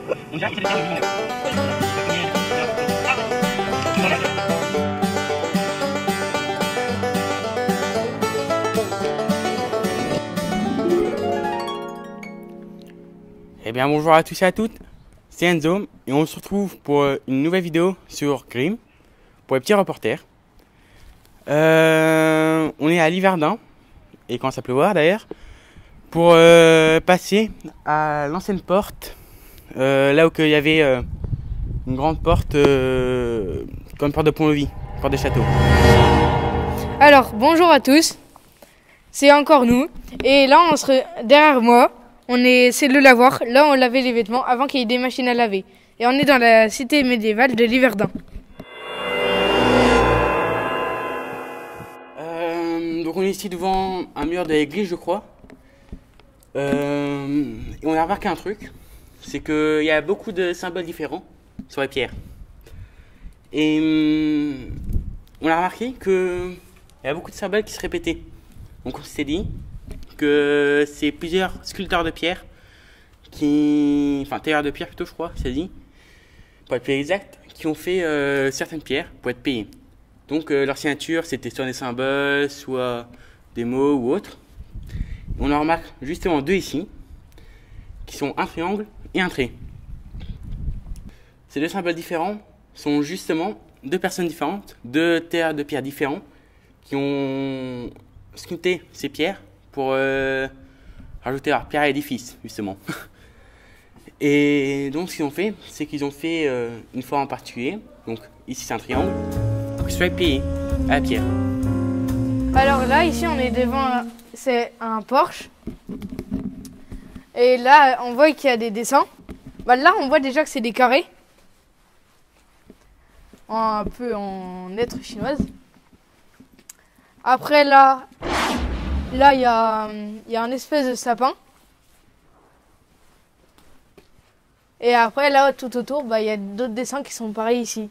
Eh bien bonjour à tous et à toutes, c'est Enzo et on se retrouve pour une nouvelle vidéo sur Grimm, pour les petits reporters. On est à Liverdun, et quand ça pleuvoir d'ailleurs, pour passer à l'ancienne porte, là où il y avait une grande porte, comme porte de Pont-Levis, porte des châteaux. Alors bonjour à tous, c'est encore nous, et là on serait derrière moi. C'est le lavoir, là on lavait les vêtements avant qu'il y ait des machines à laver. Et on est dans la cité médiévale de Liverdun. Donc on est ici devant un mur de l'église je crois. Et on a remarqué un truc, c'est qu'il y a beaucoup de symboles différents sur les pierres. Et on a remarqué qu'il y a beaucoup de symboles qui se répétaient. Donc on s'est dit que c'est plusieurs sculpteurs de pierre enfin tailleurs de pierre plutôt je crois, c'est dit, pour être plus exact, qui ont fait certaines pierres pour être payés. Donc leur signature c'était soit des symboles, soit des mots ou autres. On en remarque justement deux ici, qui sont un triangle et un trait. Ces deux symboles différents sont justement deux personnes différentes, deux tailleurs de pierre différents, qui ont sculpté ces pierres pour rajouter leur pierre à l'édifice, justement. Et donc, ce qu'ils ont fait, c'est qu'ils ont fait une forme en particulier. Donc, ici, c'est un triangle, pour qu'il soit payé à la pierre. Alors là, ici, on est devant c'est un porche. Et là, on voit qu'il y a des dessins. Bah, là, on voit déjà que c'est des carrés. Un peu en lettres chinoises. Après, là, il y a un espèce de sapin. Et après, là, tout autour, bah, il y a d'autres dessins qui sont pareils ici.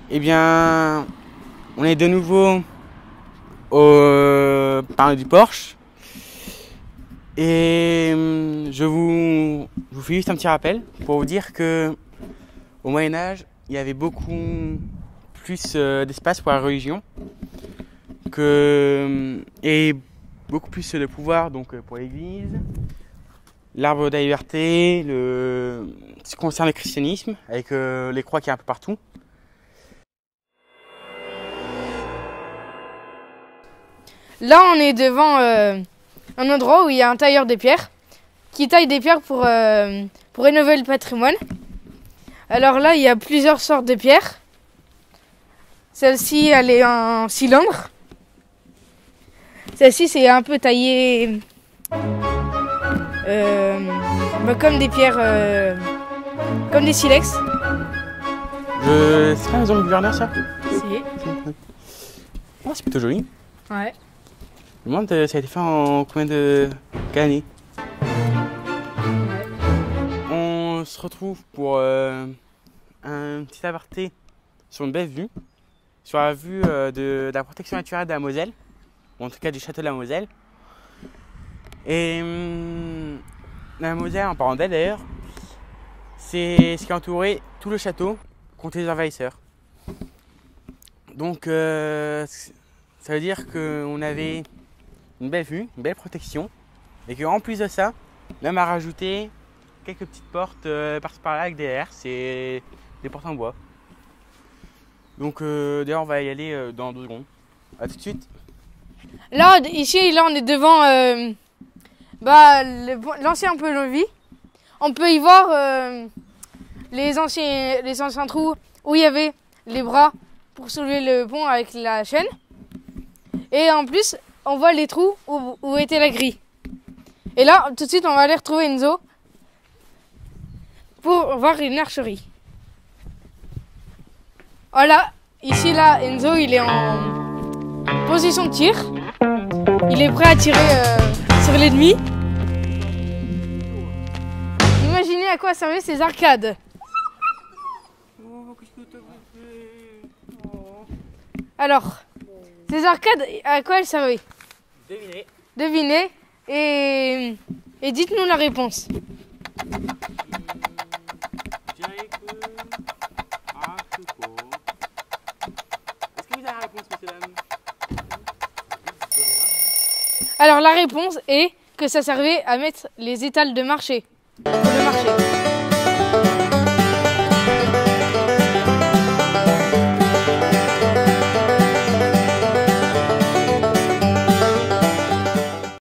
Eh bien, on est de nouveau au parc du Porche. Et je vous fais juste un petit rappel pour vous dire que au Moyen-Âge, il y avait beaucoup plus d'espace pour la religion et beaucoup plus de pouvoir donc pour l'Église, l'arbre de la liberté, ce qui concerne le christianisme avec les croix qu'il y a un peu partout. Là, on est devant un endroit où il y a un tailleur de pierre qui taille des pierres pour rénover le patrimoine. Alors là, il y a plusieurs sortes de pierres. Celle-ci, elle est en cylindre. Celle-ci, c'est un peu taillé comme des pierres, comme des silex. C'est pas la maison du gouverneur, ça? Si. Oh, c'est plutôt joli. Ouais. Je me demande, ça a été fait en combien d'années? On se retrouve pour un petit aparté sur une belle vue, sur la vue de la protection naturelle de la Moselle, ou en tout cas du château de la Moselle. Et la Moselle, en parlant d'elle d'ailleurs, c'est ce qui a entouré tout le château contre les envahisseurs. Donc ça veut dire qu'on avait une belle vue, une belle protection, et qu'en plus de ça, l'homme a rajouté quelques petites portes par-ci par-là avec des airs, c'est des portes en bois. Donc d'ailleurs on va y aller dans 2 secondes. A tout de suite. Là, ici, là, on est devant l'ancien pont-levis. On peut y voir les anciens trous où il y avait les bras pour soulever le pont avec la chaîne. Et en plus, on voit les trous où était la grille. Et là, tout de suite, on va aller retrouver Enzo pour voir une archerie. Voilà, ici, là, Enzo, il est en position de tir. Il est prêt à tirer sur l'ennemi. Imaginez à quoi servaient ces arcades. Oh, qu'est-ce que t'as fait? Alors, ces arcades, à quoi elles servaient? Devinez. Devinez et dites-nous la réponse. Je dirais que... Ah, je sais pas. Est-ce que vous avez la réponse, messieurs, dames? Alors, la réponse est que ça servait à mettre les étals de marché.